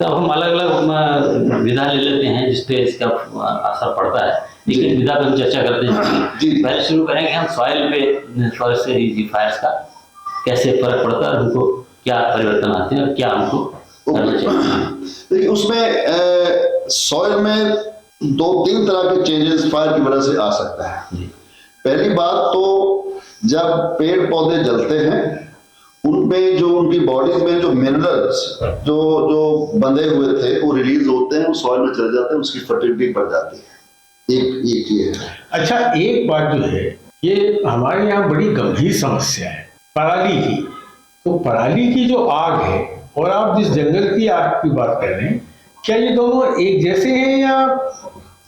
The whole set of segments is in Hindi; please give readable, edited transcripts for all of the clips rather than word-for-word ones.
सब हम अलग अलग विधा ले लेते हैं जिसपे इसका असर पड़ता है, लेकिन विधा पे हम चर्चा करते हैं। जी पहले शुरू करेंगे हम सॉइल पे फॉरेस्ट रिजीफायर्स का कैसे फर्क पड़ता है, उनको क्या परिवर्तन आते हैं और क्या हमको करना चाहिए। देखिए उसमें सॉइल में 2-3 तरह के चेंजेस फायर की वजह से आ सकता है। पहली बात तो जब पेड़ पौधे जलते हैं उनमें जो उनकी बॉडीज में जो मिनरल्स जो जो बंधे हुए थे वो रिलीज होते हैं, वो सॉइल में चले जाते हैं, उसकी फर्टिलिटी बढ़ जाती है। एक ये है। अच्छा, एक बात जो है ये हमारे यहाँ बड़ी गंभीर समस्या है पराली की। तो पराली की जो आग है और आप जिस जंगल की आग की बात कर रहे हैं, क्या ये दोनों एक जैसे हैं या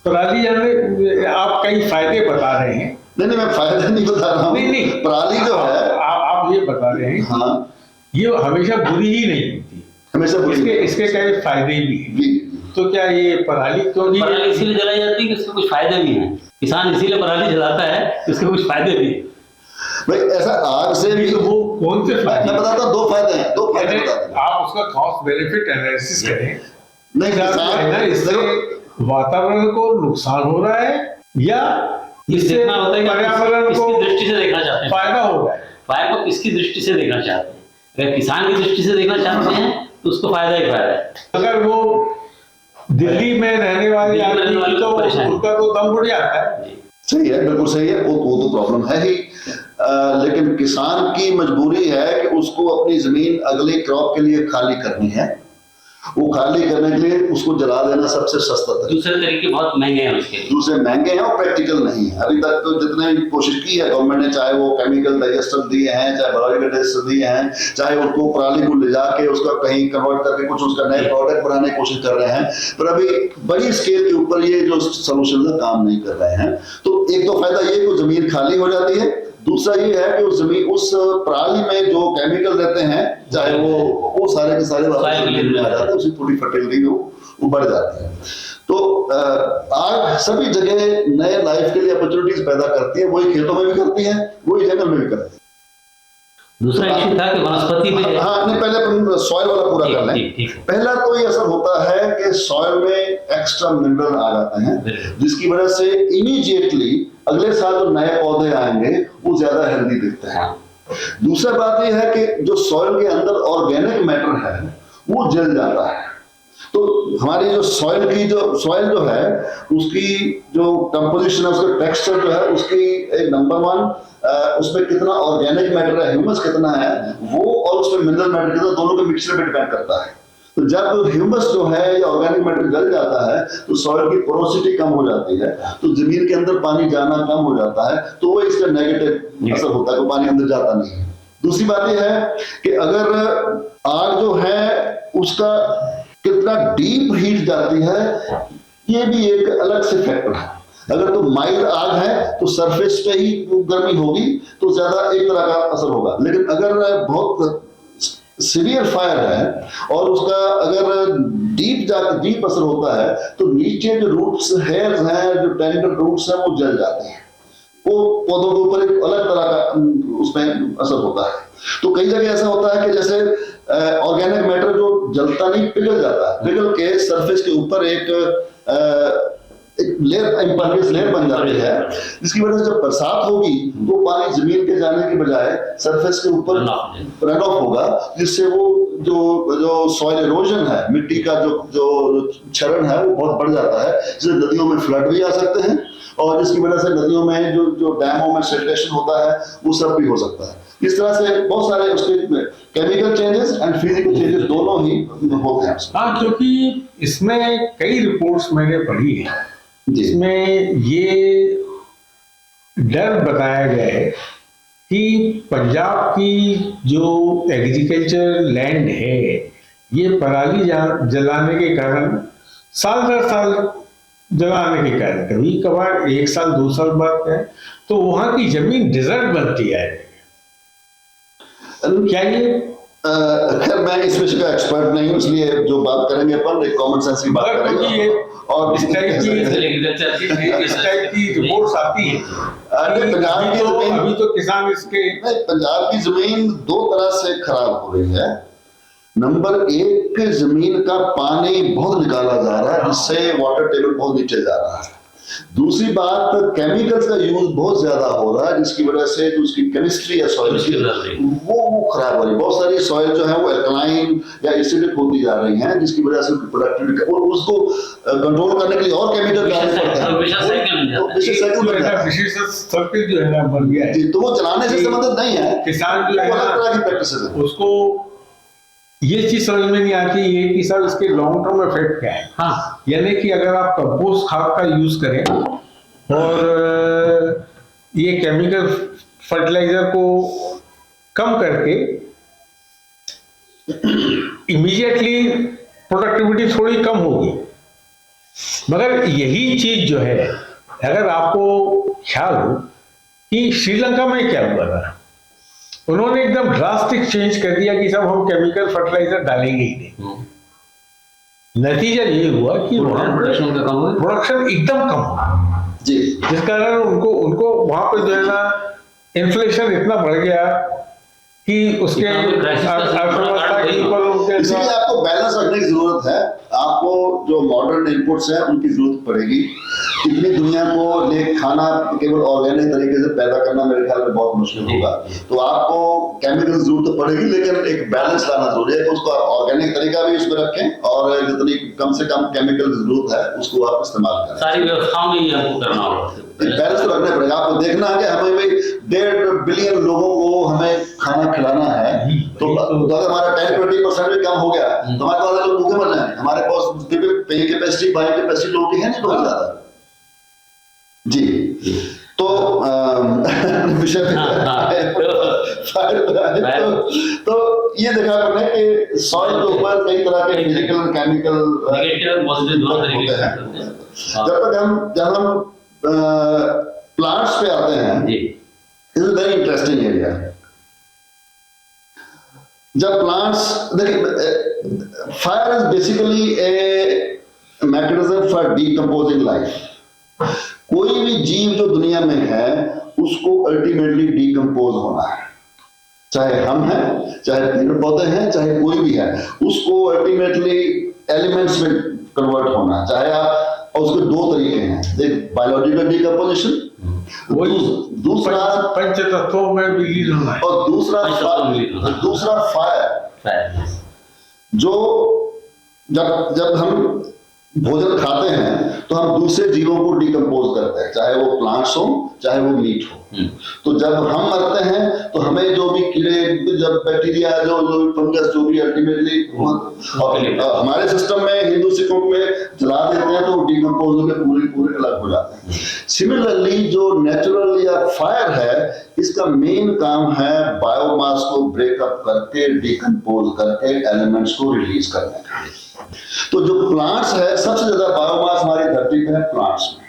पराली जाने आप कई फायदे बता रहे हैं? नहीं, मैं फायदा नहीं बता रहा हूँ। नहीं, पराली जो है आप ये बता रहे हैं, हाँ, ये हमेशा बुरी ही नहीं होती, हमेशा इसके कई फायदे भी हैं। तो क्या ये पराली क्योंकि पराली इसीलिए जलाई जाती है कि उसके कुछ फायदे भी हैं, किसान इसीलिए पराली जलाता है कि उसके कुछ फायदे भी। भाई ऐसा आग से भी तो वो कौन से फायदे? मैं बताता हूँ, 2 फायदे हैं, 2 फायदे बताता हूँ। आप उसका कॉस्ट बेनिफिट एनालिसिस करें। नहीं किसान इससे वातावरण को नुकसान हो रहा है या इससे देखना होता है कि पर्यावरण को किसकी दृष्टि से देखना चाहते हैं, फायदा हो रहा है। फायर को किसकी दृष्टि से देखना चाहते हैं। अगर किसान की दृष्टि से देखना चाहते हैं तो उसको फायदा ही फायदा है। अगर वो दिल्ली में रहने वाले आदमी तो उनका तो दम उड़ जाता है। सही है, बिल्कुल सही है, वो तो प्रॉब्लम है ही। लेकिन किसान की मजबूरी है कि उसको अपनी जमीन अगले क्रॉप के लिए खाली करनी है। वो खाली करने के लिए उसको जला देना सबसे सस्ता तरीका। दूसरे तरीके बहुत महंगे हैं उसके लिए, दूसरे महंगे हैं और प्रैक्टिकल नहीं है। अभी तक तो जितने भी कोशिश की है गवर्नमेंट ने, चाहे वो केमिकल डाइजेस्टर दिए हैं, चाहे बायोलॉजिकल डाइजेस्टर दिए हैं, चाहे उसको पराली को ले जाके उसका कहीं कन्वर्ट करके कुछ उसका नए प्रोडक्ट बनाने की कोशिश कर रहे हैं, पर अभी बड़ी स्केल के ऊपर ये जो सोल्यूशन काम नहीं कर रहे हैं। तो एक तो फायदा ये कि जमीन खाली हो जाती है, दूसरा ये है कि उस जमीन उस पराली में जो केमिकल रहते हैं चाहे वो सारे के सारे जमीन में आ जाते हैं, उसकी पूरी फर्टिलिटी वो बढ़ जाती है। तो आग सभी जगह नए लाइफ के लिए अपॉर्चुनिटीज पैदा करती है, वही खेतों में भी करती है, वही जंगल में भी करती है। दूसरा इश्यू था कि वनस्पति में नहीं, पहले सॉइल वाला पूरा कर लें। पहला तो ये असर होता है कि सॉइल में एक्स्ट्रा मिनरल आ जाते हैं, जिसकी वजह से इमीडिएटली अगले साल जो नए पौधे आएंगे वो ज्यादा हेल्दी दिखते हैं। दूसरा बात यह है कि जो सॉइल के अंदर ऑर्गेनिक मैटर है वो जल जाता है। तो हमारी जो सॉइल जो है उसकी जो कंपोजिशन है, उसका टेक्सचर जो है, उसकी एक नंबर 1 उसमें कितना ऑर्गेनिक मैटर है, ह्यूमस कितना है वो, और उसमें मिनरल मैटर कितना, दोनों के मिक्सचर पे डिपेंड करता है। तो जब ह्यूमस जो है या ऑर्गेनिक मैटर जल जाता है तो सॉइल की पोरोसिटी कम हो जाती है, तो जमीन के अंदर पानी जाना कम हो जाता है, तो वो इसका नेगेटिव असर होता है, तो पानी अंदर जाता नहीं है। दूसरी बात यह है कि अगर आग जो है उसका कितना डीप हीट जाती है, ये भी एक अलग से फैक्टर है। अगर तो माइल्ड आग है तो सरफेस पे ही गर्मी होगी तो ज्यादा एक तरह का असर होगा, लेकिन अगर बहुत सीवियर फायर है और उसका अगर डीप असर होता है तो नीचे जो रूट्स हेयर्स हैं, जो टेंडर रूट्स हैं, वो जल जाते हैं, वो पौधों के ऊपर एक अलग तरह का उसमें असर होता है। तो कई जगह ऐसा होता है कि जैसे ऑर्गेनिक मैटर जो जलता नहीं, पिघल जाता है, पिघल के सरफेस के ऊपर एक लेयर, इम्परवियस लेयर बन जाती है, जिसकी वजह से जब बरसात होगी तो पानी जमीन के जाने के बजाय सरफेस के ऊपर रन ऑफ होगा, जिससे वो जो सॉइल इरोजन है, मिट्टी का जो क्षरण है वो बहुत बढ़ जाता है, जिससे नदियों में फ्लड भी आ सकते हैं और जिसकी वजह से नदियों में जो डैमों में सिल्टेशन होता है वो सब भी हो सकता है। इस तरह से बहुत सारे उसके chemical changes and physical changes दोनों ही होते हैं। हाँ, क्योंकि इसमें कई रिपोर्ट्स मैंने पढ़ी है जिसमें ये डर बताया गया है कि पंजाब की जो एग्रीकल्चर लैंड है ये पराली जलाने के कारण साल दर साल जलाने के कारण कभी कभार 1 साल 2 साल बाद है तो वहां की जमीन डिजर्ट बनती है। क्या ये खैर मैं इस विषय का एक्सपर्ट नहीं हूँ, इसलिए जो बात करेंगे अपन एक कॉमन सेंस की बात करेंगे और इस टाइप की रिपोर्ट्स आती है। पंजाब की अभी तो किसान इसके पंजाब की जमीन 2 तरह से खराब हो रही है। नंबर एक, जमीन का पानी बहुत निकाला जा रहा है, जिससे वाटर टेबल बहुत नीचे जा रहा है। दूसरी बात, केमिकल्स का यूज बहुत ज्यादा हो रहा है, जिसकी वजह से जो उसकी केमिस्ट्री है सॉइल की वो खराब हो रही है। बहुत सारी सॉइल जो है वो एल्कलाइन या एसिडिक होती जा रही हैं, जिसकी वजह से उसकी प्रोडक्टिविटी, और उसको कंट्रोल करने के लिए और केमिकल डालने पड़ते हैं। सर्किल जो है ना बन गया है, तो वो चलाने से संबंधित नहीं है, किसान जो है अलग तरह की प्रैक्टिसेस है। उसको ये चीज समझ में नहीं आती है कि सर इसके लॉन्ग टर्म इफेक्ट क्या है। हाँ, यानी कि अगर आप कंपोस्ट खाद का यूज करें और ये केमिकल फर्टिलाइजर को कम करके इमीडिएटली प्रोडक्टिविटी थोड़ी कम होगी, मगर यही चीज जो है, अगर आपको ख्याल हो कि श्रीलंका में क्या हुआ था, उन्होंने एकदम ड्रास्टिक चेंज कर दिया कि सब हम केमिकल फर्टिलाइजर डालेंगे ही नहीं। नतीजा ये हुआ कि प्रोडक्शन एकदम कम हुआ जी, जिस कारण उनको वहां पे जो है ना इन्फ्लेशन इतना बढ़ गया कि उसके अर्थव्यवस्था के ऊपर उनके, इसलिए आपको बैलेंस रखने की जरूरत है। आपको जो मॉडर्न इनपुट्स हैं उनकी जरूरत पड़ेगी। इतनी दुनिया को ले खाना केवल ऑर्गेनिक तरीके से पैदा करना मेरे ख्याल में बहुत मुश्किल होगा। तो आपको केमिकल जरूरत तो पड़ेगी, लेकिन एक बैलेंस लाना जरूरी है। उसको आप ऑर्गेनिक तरीका भी उसमें रखें और जितनी कम से कम केमिकल की जरूरत है उसको आप इस्तेमाल करें। सारी व्यवस्थाओं में ये हमको करना होगा, बैलेंस तो रखना पड़ेगा। आपको देखना है कि हमें भाई 1.5 बिलियन लोगों को हमें खाना खिलाना है, तो अगर हमारा 10-20% भी कम हो गया तो हमारे पास लोग भूखे मर जाएंगे। हमारे पास पेइंग कैपेसिटी, बाइंग कैपेसिटी लोगों की है नहीं बहुत ज्यादा। जी, तो विषय तो ये देखा आपने कि सॉइल के ऊपर कई तरह के फिजिकल केमिकल होते हैं। जब हम प्लांट्स पे आते हैं, it is very interesting area. जब प्लांट्स, देखिए fire is basically a mechanism for decomposing life. कोई भी जीव जो दुनिया में है उसको अल्टीमेटली डीकंपोज होना है, चाहे हम हैं, चाहे पेड़ पौधे हैं, चाहे कोई भी है, उसको अल्टीमेटली एलिमेंट्स में कन्वर्ट होना है। चाहे आप, और उसके 2 तरीके हैं, एक बायोलॉजिकल डीकंपोजिशन, दूसरा पंच तत्वों में विलीन होना है, और दूसरा फायर। जो जब हम भोजन खाते हैं तो हम दूसरे जीवों को डिकम्पोज करते हैं, चाहे वो प्लांट्स हो चाहे वो मीट हो। तो जब हम मरते हैं तो हमें जो भी कीड़े, जब बैक्टीरिया, जो फंगस, जो भी अल्टीमेटली हमारे सिस्टम में, हिंदू सिखों में जला देते हैं तो डिकम्पोज होकर पूरे अलग हो जाते हैं। सिमिलरली जो नेचुरल या फायर है, इसका मेन काम है बायोमास को ब्रेकअप करके, डिकम्पोज करके एलिमेंट्स को रिलीज करने का। तो जो प्लांट्स है, सबसे ज्यादा बायोमास हमारी धरती पे है प्लांट्स में।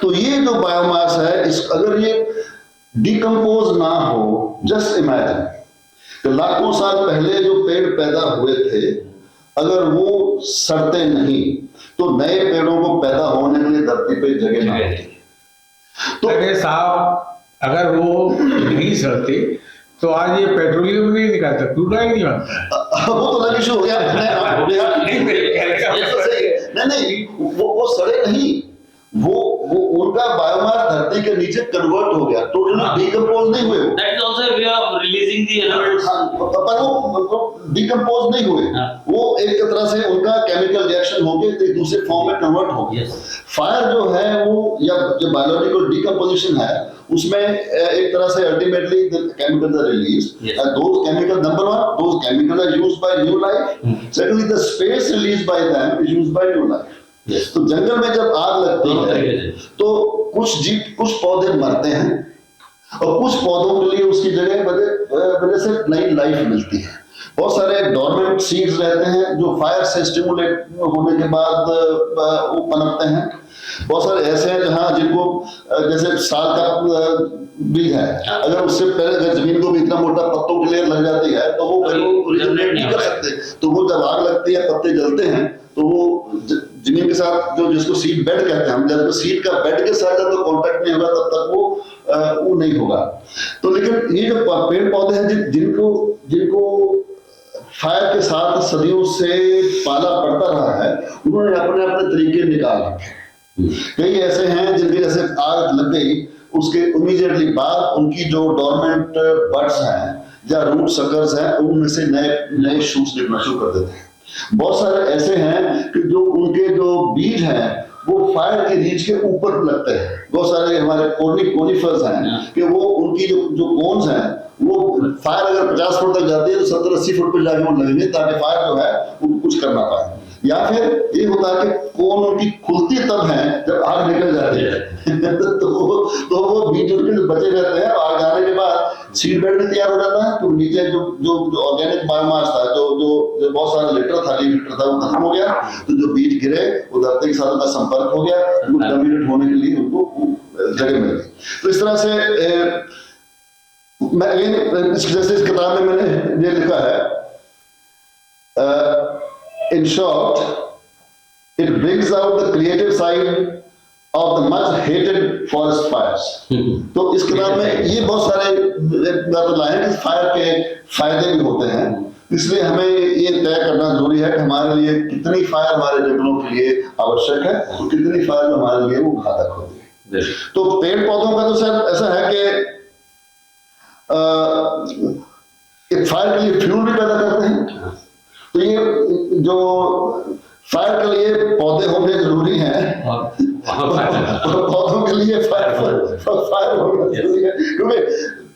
तो ये जो बायोमास है, अगर ये डिकम्पोज ना हो, जस्ट इमेजिन कि लाखों साल पहले जो पेड़ पैदा हुए थे, अगर वो सड़ते नहीं तो नए पेड़ों को पैदा होने के लिए धरती पे जगह ना होती। तो साहब, अगर वो नहीं सड़ते तो आज ये पेट्रोलियम नहीं निकालता, क्रूड ऑयल नहीं बनता। वो तो अलग इशू हो गया। नहीं, वो सड़े नहीं, वो उनका बायोमास धरती के नीचे कन्वर्ट हो गया, टोटली डिकम्पोज नहीं हुए। That is also a way of releasing the elements. पर वो डिकम्पोज नहीं हुए, वो एक तरह से उनका केमिकल रिएक्शन होके एक दूसरे फॉर्म में कन्वर्ट हो गया। फायर जो है वो, या जो बायोलॉजिकल डिकम्पोजिशन है, उसमें एक तरह से ultimately chemicals are released, and those chemical, number one, those chemicals are used by new life. Secondly, the space released by them is used by new life. तो जंगल में जब आग लगती है तो कुछ पौधे मरते हैं और कुछ पौधों के लिए उसकी वजह से नई लाइफ मिलती है। बहुत सारे डोरमेंट सीड्स रहते हैं जो फायर से स्टिमुलेट होने के बाद वो पनपते हैं। बहुत सारे ऐसे हैं जहाँ जिनको, जैसे साल का बीज है, अगर उससे पहले अगर जमीन को भी इतना मोटा पत्तों की लेयर लग जाती है तो वो रिजनरेट नहीं कर सकते। तो वो जब आग लगती है, पत्ते जलते हैं, तो वो जमीन के साथ, जो जिसको सीड बेड कहते हैं हम, जब सीड का बेड के साथ जब तो कांटेक्ट नहीं होगा तब तक वो नहीं होगा। तो लेकिन ये जो पेड़ पौधे हैं जिनको फायर के साथ सदियों से पाला पड़ता रहा है, उन्होंने अपने अपने तरीके निकाले। कई ऐसे हैं जिनके जैसे आग लग गई, उसके इमीडिएटली बाद उनकी जो डोरमेंट बड्स हैं या रूट सकर्स हैं, उनमें से नए नए शूट्स निकलना शुरू कर देते हैं। बहुत सारे ऐसे हैं कि जो उनके जो बीज हैं वो फायर के रीच के ऊपर लगते हैं। बहुत सारे हमारे कोनिफर्स हैं कि वो उनकी जो कोन्स हैं वो फायर अगर 50 फुट तक जाती है तो 70-80 फुट पर जाके वो लगेंगे ताकि फायर जो है वो कुछ कर ना पाए। या फिर ये होता है कि कोन उनकी खुलती तब है जब आग निकल जाती है तो वो बीज उनके बचे रहते हैं। आग जाने के बाद सीड बेड भी तैयार हो जाता है, तो नीचे जो ऑर्गेनिक बायोमास था, जो बहुत सारा लीटर था वो खत्म हो गया। तो जो बीज गिरे वो धरती के साथ उनका संपर्क हो गया, उनको डोमिनेट होने के लिए उनको जगह मिल गई। तो इस तरह से मैं जैसे इस किताब में मैंने ये लिखा है, in short, it brings out the creative side of the much hated forest fires. तो इस किताब में ये बहुत सारे बातें लाए हैं कि फायर के फायदे भी होते हैं, इसलिए हमें ये तय करना जरूरी है कि हमारे लिए कितनी फायर हमारे जंगलों के लिए आवश्यक है और कितनी फायर हमारे लिए वो घातक होती है। तो पेड़ पौधों का तो सर ऐसा है कि फायर के लिए फ्यूल भी पैदा करते हैं। तो ये जो फायर के लिए पौधे होने जरूरी हैं, पौधों के लिए फायर होना जरूरी है, क्योंकि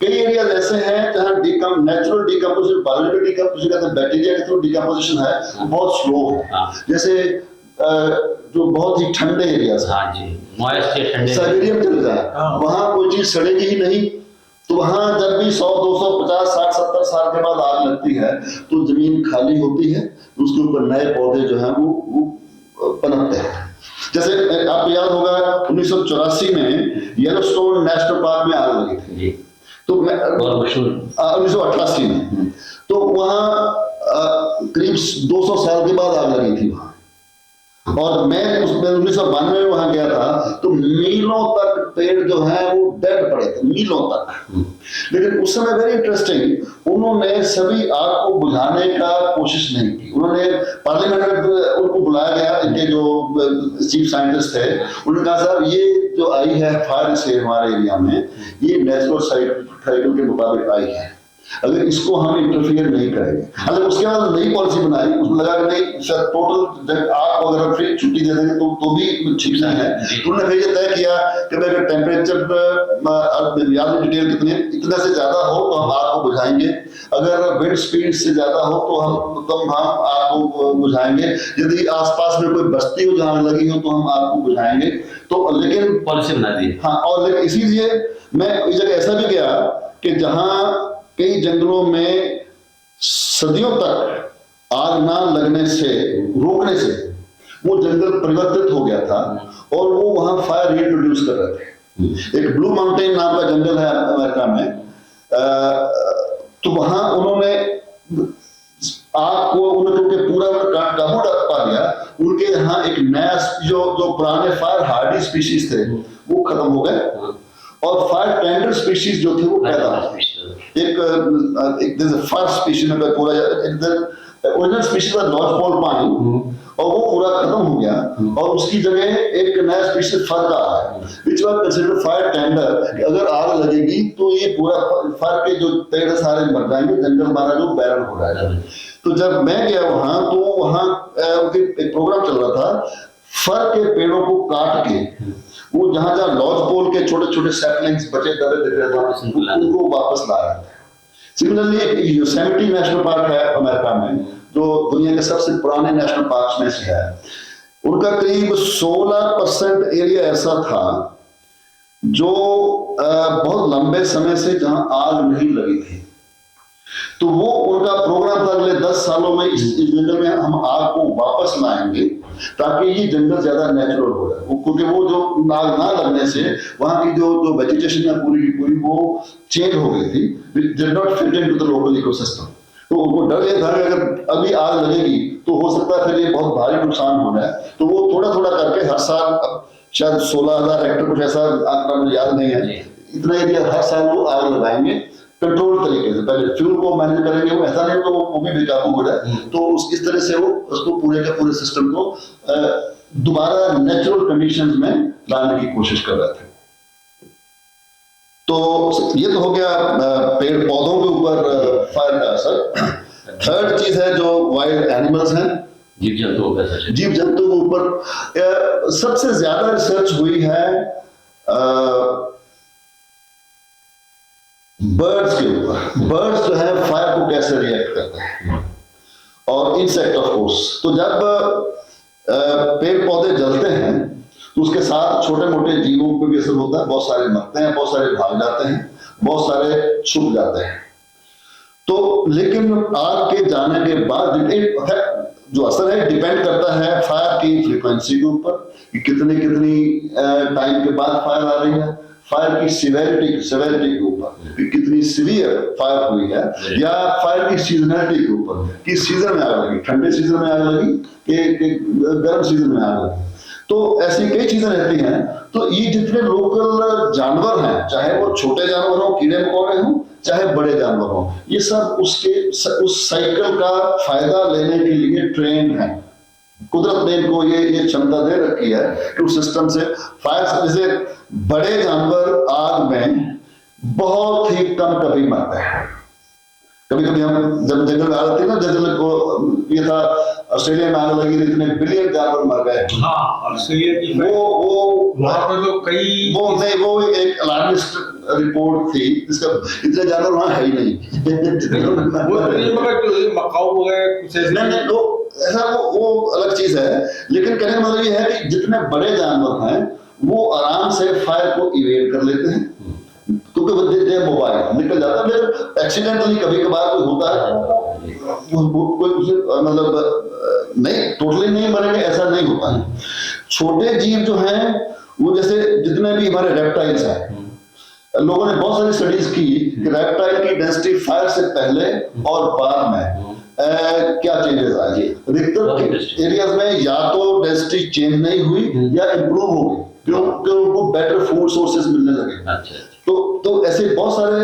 कई एरियाज ऐसे हैं जहाँ नेचुरल डिकम्पोजिशन, बायोलॉजिकल डिकम्पोजिशन कहते हैं, बैक्टीरिया के थ्रू डिकम्पोजिशन है बहुत स्लो है। जैसे जो बहुत ही ठंडे एरियाज, साइबेरियम चले जाए, वहां कोई चीज सड़ेगी ही नहीं। तो वहां जब भी 100, 200, 50, 60, 70 साल के बाद आग लगती है तो जमीन खाली होती है, तो उसके ऊपर नए पौधे जो हैं वो पनपते हैं। जैसे आपको याद होगा 1984 में येलोस्टोन नेशनल पार्क में आग लगी थी, तो 1988 में, तो वहां करीब 200 साल के बाद आग लगी थी वहां। और मैं 1992 में वहां गया था, तो मीलों तक पेड़ जो है वो डेड पड़े थे, मीलों तक। लेकिन उस समय वेरी इंटरेस्टिंग, उन्होंने सभी आग को बुझाने का कोशिश नहीं की। उन्होंने पार्लियामेंट में उनको बुलाया गया, इनके जो चीफ साइंटिस्ट थे, उन्होंने कहा साहब ये जो आई है फायर से हमारे एरिया में, ये नेचुरल साइकिल के मुताबिक आई है, अगर इसको हम इंटरफियर नहीं करेंगे। अगर उसके बाद नई पॉलिसी बनाई, उसमें लगा कि नहीं सर टोटल आप अगर फ्री छुट्टी दे देंगे तो भी ठीक नहीं है। उन्होंने फिर ये तय किया कि अगर टेम्परेचर याद डिटेल कितने इतने से ज्यादा हो तो हम आग को बुझाएंगे, अगर विंड स्पीड से ज्यादा हो तो हम आग को बुझाएंगे, यदि आसपास में कोई बस्ती हो जहां लगी हो तो हम आग को बुझाएंगे। तो लेकिन पॉलिसी बना दी। हाँ, और लेकिन इसीलिए मैं इस जगह ऐसा भी गया कि जहां कई जंगलों में सदियों तक आग ना लगने से, रोकने से वो जंगल परिवर्तित हो गया था और वो वहां फायर रीप्रोड्यूस कर रहे थे। एक ब्लू माउंटेन नाम का जंगल है अमेरिका में, तो वहां उन्होंने आग को उन्होंने पूरा काबू पा लिया। उनके यहाँ एक नया जो पुराने फायर हार्डी स्पीशीज थे वो खत्म हो गए और फायर टेंडर स्पीशीज जो थे वो पैदा हुए। एक फर्स्ट स्पीशीज में पूरा ओरिजिनल स्पीशीज का लॉजपॉल पानी, और वो पूरा खत्म हो गया और उसकी जगह एक नया स्पीशीज फर रहा है, which was considered fire tender. अगर आग लगेगी तो ये पूरा फर के जो पेड़ सारे मर जाएंगे, जंगल हमारा जो बैरन हो रहा है। तो जब मैं गया वहां तो वहां एक प्रोग्राम चल रहा था, फर के पेड़ों को काट के वो जहां जहां लॉज पोल के छोटे छोटे सैपलिंग्स बचे दबे दिख रहे थे उनको वापस ला रहे थे। सिमिलरली एक योसेमिटी नेशनल पार्क है अमेरिका में, जो दुनिया के सबसे पुराने नेशनल पार्क में से है। उनका करीब 16% एरिया ऐसा था जो बहुत लंबे समय से जहां आग नहीं लगी थी। तो वो उनका प्रोग्राम था अगले 10 सालों में इस जंगल में हम आग को वापस लाएंगे ताकि ये जंगल ज्यादा नेचुरल हो जाए, क्योंकि वो जो आग ना लगने से वहां की जो वेजिटेशन है पूरी की पूरी वो चेंज हो गई थी, did not fit into the local ecosystem. तो उनको डर ये था कि अगर अभी आग लगेगी तो हो सकता है फिर ये बहुत भारी नुकसान हो जाए। तो वो थोड़ा थोड़ा करके हर साल शायद 16,000 हेक्टेयर कुछ ऐसा आंकड़ा मुझे याद नहीं है, इतना एरिया हर साल वो आग लगाएंगे कंट्रोल तरीके से पहले फ्यूल को मैनेज करेंगे, वो ऐसा नहीं कि वो भी बेकाबू हो जाए, तो इस तरह से वो उसको पूरे का पूरे सिस्टम को दोबारा नेचुरल कंडीशंस में लाने की कोशिश कर रहे थे। तो ये तो हो गया पेड़ पौधों के ऊपर फायर का असर। थर्ड चीज है जो वाइल्ड एनिमल्स हैं, जीव जंतुओं का असर। जीव जंतु के ऊपर सबसे ज्यादा रिसर्च हुई है बर्ड्स के ऊपर। बर्ड्स जो है फायर को कैसे रिएक्ट करते हैं, और इंसेक्ट ऑफ कोर्स। तो जब पेड़ पौधे जलते हैं तो उसके साथ छोटे मोटे जीवों पे भी असर होता है, बहुत सारे मरते हैं, बहुत सारे भाग जाते हैं, बहुत सारे छुप जाते हैं। तो लेकिन आग के जाने के बाद जो असर है डिपेंड करता है फायर की फ्रीक्वेंसी के ऊपर, कि कितनी टाइम के बाद फायर आ रही है, फायर की सिवेरिटी के ऊपर कि कितनी सीवियर फायर हुई है, या फायर की सीजनलिटी के ऊपर कि सीजन में आग लगी, ठंडे सीजन में आग लगी कि गर्म सीजन में आग लगी। तो ऐसी कई चीजें रहती हैं। तो ये जितने लोकल जानवर हैं, चाहे वो छोटे जानवर हो, कीड़े मकोड़े हो, चाहे बड़े जानवर हो, ये सब उस साइकिल का फायदा लेने के लिए ट्रेन है। कुदरत ने इनको ये क्षमता दे रखी है कि उस सिस्टम से फायर से, जैसे बड़े जानवर आग में बहुत ही कम कभी मरते हैं। कभी कभी हम जब जंगल में आग लगती है ना, जैसे ये था ऑस्ट्रेलिया में आग लगी, इतने बिलियन जानवर मर गए। हाँ, ऑस्ट्रेलिया की वो वहां पर तो कई वो एक अलार्मिस्ट रिपोर्ट थी, जिसका इतने जानवर वहां है ही नहीं। मकाऊ वगैरह कुछ नहीं, ऐसा वो अलग चीज है। लेकिन कहने का मतलब ये है कि जितने बड़े जानवर हैं वो आराम से फायर को इवेड कर लेते हैं, क्योंकि वो मोबाइल निकल जाता है। लेकिन एक्सीडेंटली कभी कभार कोई होता है, कोई मतलब नहीं, टोटली नहीं मरेंगे ऐसा नहीं होता है। छोटे जीव जो हैं वो, जैसे जितने भी हमारे रेप्टाइल्स हैं, लोगों ने बहुत सारी स्टडीज की कि रेप्टाइल की डेंसिटी फायर से पहले और बाद में क्या चेंजेस आए। अधिकतर एरियाज में या तो डेंसिटी चेंज नहीं हुई या इंप्रूव हो गई, क्योंकि उनको बेटर फूड सोर्सेज मिलने लगे। तो ऐसे बहुत सारे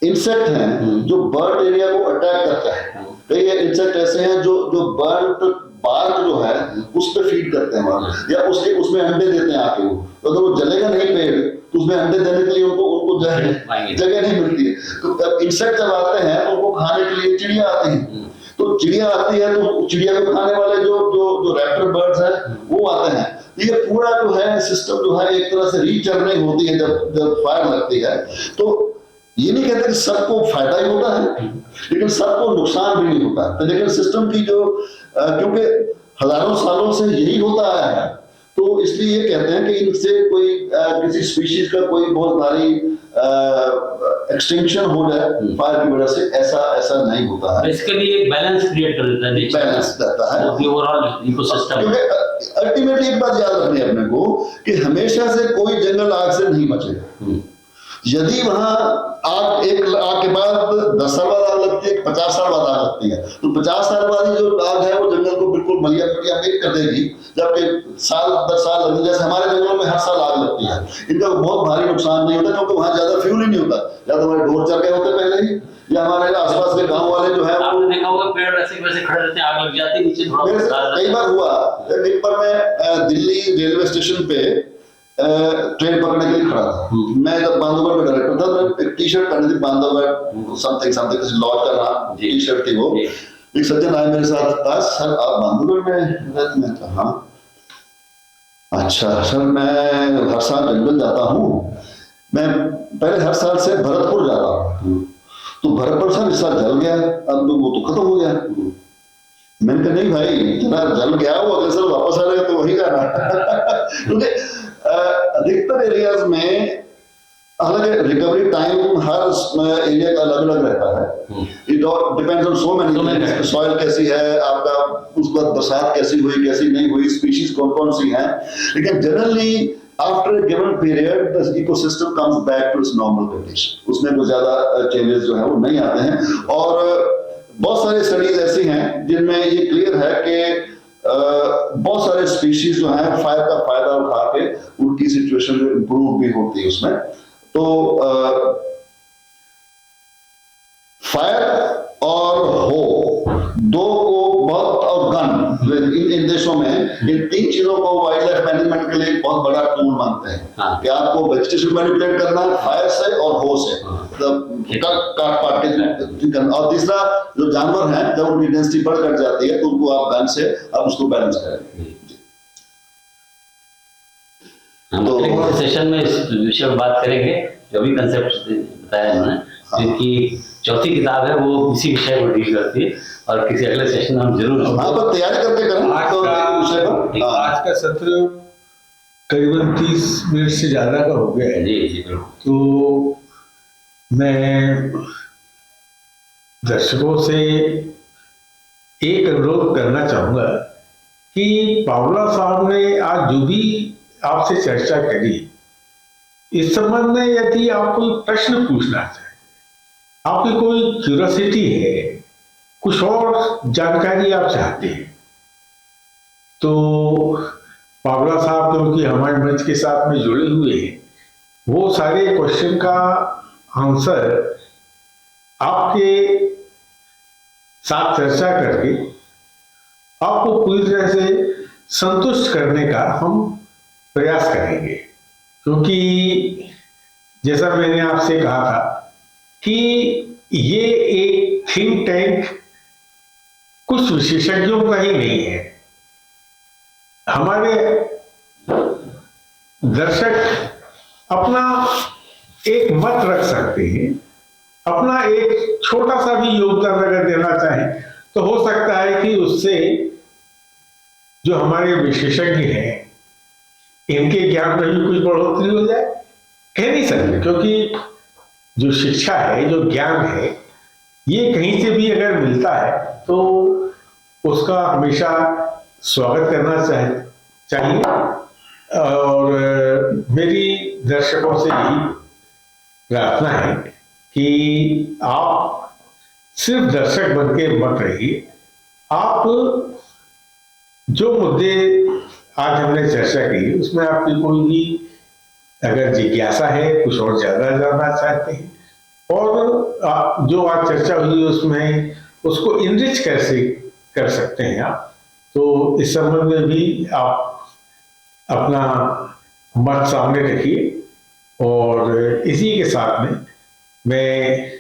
इंसेक्ट हैं जो बर्ड एरिया को अटैक करते हैं। कई इंसेक्ट ऐसे हैं जो बर्ड बार्क जो है उस पे फीड करते हैं, या उसमें अंडे देते हैं आके। वो अगर वो जलेगा नहीं पेड़ तो उसमें अंडे देने के लिए उनको जगह नहीं मिलती है। तो इंसेक्ट जब आते हैं तो उनको खाने के लिए चिड़िया आती है। तो चिड़िया आती है तो चिड़िया को खाने वाले जो रैप्टर बर्ड्स हैं वो आते हैं। ये पूरा जो है सिस्टम जो है एक तरह से रीचर्निंग होती है जब फायर लगती है। तो ये नहीं कहते कि सबको फायदा ही होता है, लेकिन सबको नुकसान भी नहीं होता। तो लेकिन सिस्टम की जो क्योंकि हजारों सालों से यही होता है, तो इसलिए ये कहते हैं कि इनसे कोई किसी स्पीशीज का कोई बहुत भारी एक्सटिंक्शन हो जाए फायर की वजह से, ऐसा नहीं होता है। इसके लिए एक बैलेंस क्रिएट कर देता है, बैलेंस रहता है ओवरऑल इकोसिस्टम। क्योंकि अल्टीमेटली एक बात याद रखनी है अपने को कि हमेशा से कोई जंगल आग से नहीं बचेगा। यदि वहां आग के बाद 10 साल बाद आग लगती है, 50 साल बाद आग लगती है, तो 50 साल बाद ही जो आग है वो जंगल को बिल्कुल मलिया मेट कर देगी। जबकि साल 10 साल लगेंगे, जैसे हमारे जंगलों में हर साल आग लगती है, इनका बहुत भारी नुकसान नहीं होता, क्योंकि वहां ज्यादा फ्यूल ही नहीं होता। या तो हमारे ढोर चल गए होते पहले ही, या हमारे आसपास के गांव वाले जो है, आपने देखा होगा पेड़ वैसे खड़े रहते हैं, आग लग जाती है नीचे थोड़ा। कई बार हुआ, एक बार मैं दिल्ली रेलवे स्टेशन पे ट्रेन पकड़ने के लिए खड़ा था। मैं जब बांधवगढ़ में डायरेक्टर था, मैं एक टी शर्ट पहनी थी, बांधवगढ़ समथिंग लॉज का नाम टी शर्ट थी वो। एक सज्जन आए मेरे साथ, आज सर आप बांधवगढ़ में? मैं कहा अच्छा सर, मैं हर साल जंगल जाता हूँ, मैं पहले हर साल से भरतपुर जाता हूँ, तो भरतपुर सर इस साल जल गया, अब वो तो खत्म हो गया। मैंने कहा नहीं भाई, जरा जल गया वो अगले साल वापस आ रहा तो वही जाना। क्योंकि अधिकतर एरियाज में हालांकि रिकवरी टाइम हर एरिया का अलग अलग रहता है। It depends on so many, soil कैसी है आपका, उस बाद बरसात कैसी हुई कैसी नहीं हुई, स्पीशीज कौन कौन सी हैं। लेकिन generally after a given period the ecosystem comes back to its normal condition, उसमें कोई ज्यादा चेंजेस जो है वो नहीं आते हैं। और बहुत सारी स्टडीज ऐसी हैं जिनमें ये क्लियर है कि बहुत सारे स्पीशीज जो हैं फायर का फायदा उठा के उनकी सिचुएशन इंप्रूव भी होती है उसमें। तो इन 3 चीजों को वाइल्ड लाइफ मैनेजमेंट के लिए एक बहुत बड़ा टूल मानते हैं। हाँ। कि आपको वेजिटेशन मैनिपुलेट करना है फायर से और हो से, मतलब काट पाट के करना। और तीसरा, जो जानवर हैं जब उनकी डेंसिटी बढ़ कर जाती है तो उनको आप गन से आप उसको बैलेंस करेंगे। हम अगले सेशन में इस विषय पर बात करेंगे, जो भी कंसेप्ट बताया उन्होंने। जिनकी चौथी किताब है वो इसी विषय को डील करती है, और किसी अगले सेशन में हम जरूर आप तैयारी करके करें आज का सत्र करीबन 30 मिनट से ज्यादा का हो गया है। जी जी बिल्कुल। तो मैं दर्शकों से एक अनुरोध करना चाहूंगा कि पावला साहब ने आज जो भी आपसे चर्चा करी, इस संबंध में यदि आप कोई प्रश्न पूछना चाहें, आपकी कोई क्यूरियोसिटी है, कुछ और जानकारी आप चाहते हैं, तो पावला साहब क्योंकि हमारे मंच के साथ में जुड़े हुए हैं, वो सारे क्वेश्चन का आंसर आपके साथ चर्चा करके आपको पूरी तरह से संतुष्ट करने का हम प्रयास करेंगे। क्योंकि जैसा मैंने आपसे कहा था कि ये एक थिंक टैंक कुछ विशेषज्ञों का ही नहीं है। हमारे दर्शक अपना एक मत रख सकते हैं, अपना एक छोटा सा भी योगदान अगर देना चाहें तो हो सकता है कि उससे जो हमारे विशेषज्ञ हैं इनके ज्ञान में भी कुछ बढ़ोतरी हो जाए। कह नहीं सकते, क्योंकि जो शिक्षा है, जो ज्ञान है, ये कहीं से भी अगर मिलता है तो उसका हमेशा स्वागत करना चाहिए। और मेरी दर्शकों से यही प्रार्थना है कि आप सिर्फ दर्शक बन के मत रहिए। आप जो मुद्दे आज हमने चर्चा की उसमें आपकी कोई भी अगर जिज्ञासा है, कुछ और ज्यादा जानना चाहते हैं, और जो आज चर्चा हुई उसमें उसको इनरिच कैसे कर सकते हैं आप, तो इस संबंध में भी आप अपना मत सामने रखिए। और इसी के साथ में मैं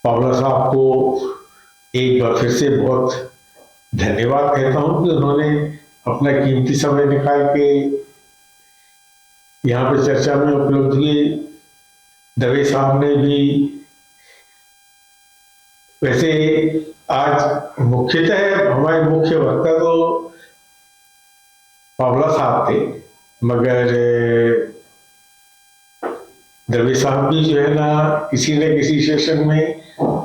पावला साहब को एक बार फिर से बहुत धन्यवाद कहता हूं कि उन्होंने अपना कीमती समय निकाल के यहाँ पे चर्चा में उपलब्ध हुए। दवे साहब ने भी, वैसे आज मुख्यतः हमारे मुख्य वक्ता तो पावला साहब थे, मगर दवे साहब भी जो है ना किसी न किसी सेशन में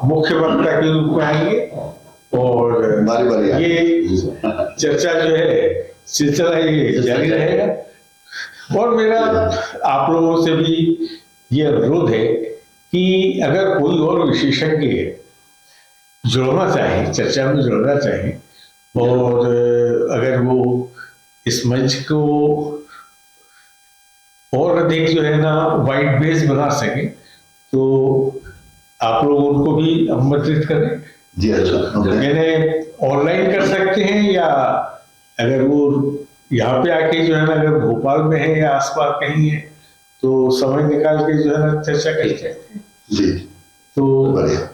मुख्य वक्ता के रूप में आएंगे, और बारी ये चर्चा जो है सिलसिला ये जारी रहेगा। और मेरा आप लोगों से भी ये अनुरोध है कि अगर कोई और विशेषज्ञ जुड़ना चाहे, चर्चा में जुड़ना चाहे, और अगर वो इस मंच को और अधिक जो है ना वाइड बेस बना सके, तो आप लोग उनको भी आमंत्रित करें। जी अच्छा, मैंने ऑनलाइन कर सकते हैं, या अगर वो यहाँ पे आके जो है ना अगर भोपाल में है या आसपास कहीं है तो समय निकाल के जो है ना चर्चा कर सकते हैं। जी तो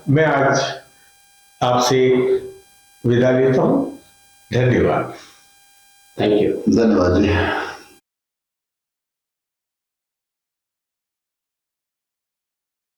मैं आज आपसे विदा लेता हूँ। धन्यवाद। Thank you. धन्यवाद जी।